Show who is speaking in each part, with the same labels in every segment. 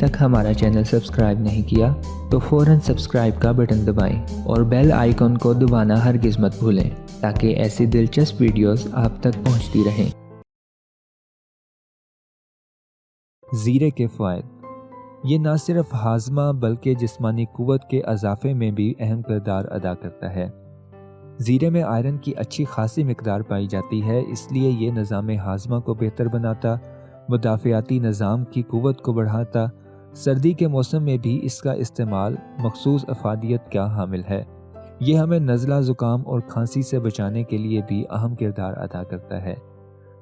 Speaker 1: तक हमारा channel subscribe नहीं किया तो फ़ौरन सब्सक्राइब का बटन दबाएं और बेल आइकन को दबाना हरगिज़ मत भूलें ताकि ऐसी दिलचस्प वीडियोस आप तक पहुंचती रहें। ज़ीरे के फ़वाइद। ये न सिर्फ हाज़मा बल्कि जिस्मानी क़ुव्वत के इज़ाफ़े में भी अहम किरदार अदा करता है। ज़ीरे में आयरन की अच्छी खासी मिक़दार पाई जाती है, इसलिए ये निज़ाम हाज़मा को बेहतर बनाता, मुदाफ़ियाती निज़ाम की क़ुव्वत को बढ़ाता। सर्दी के मौसम में भी इसका इस्तेमाल मख़सूस अफ़ादियत का हामिल है। ये हमें नज़ला ज़ुकाम और खांसी से बचाने के लिए भी अहम किरदार अदा करता है।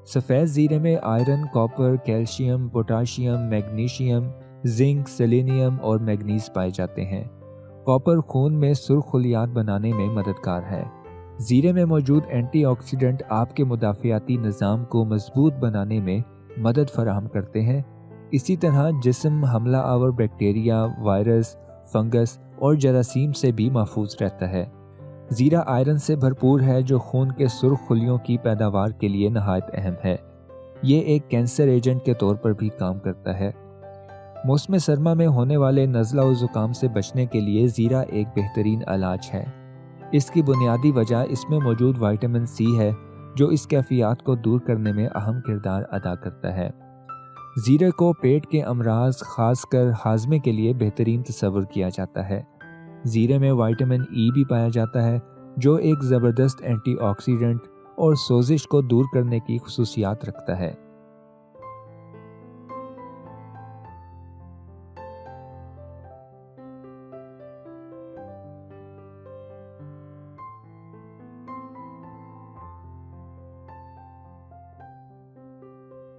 Speaker 1: सफ़ेद ज़ीरे में iron, copper, calcium, potassium, magnesium, zinc, selenium और मैग्नीज़ पाए जाते हैं। कॉपर खून में सुर्ख खलियात बनाने में मददगार है। ज़ीरे में मौजूद एंटीऑक्सीडेंट आपके मुदाफ़ियाती निज़ाम को मजबूत बनाने में मदद फराहम करते हैं। इसी तरह जिस्म हमला आवर बैक्टीरिया, वायरस, फंगस और जरासीम से भी महफूज रहता है। ज़ीरा आयरन से भरपूर है जो खून के सुर्ख खलियों की पैदावार के लिए नहायत अहम है। ये एक कैंसर एजेंट के तौर पर भी काम करता है। मौसम सरमा में होने वाले नज़ला और ज़ुकाम से बचने के लिए ज़ीरा एक बेहतरीन इलाज है। इसकी बुनियादी वजह इसमें मौजूद विटामिन सी है जो इस कैफियत को दूर करने में अहम किरदार अदा करता है। ज़ीरे को पेट के अमराज खासकर हाजमे के लिए बेहतरीन तस्वुर किया जाता है। ज़ीरे में विटामिन ई भी पाया जाता है जो एक ज़बरदस्त एंटीऑक्सीडेंट और सोजिश को दूर करने की खुसूसियात रखता है।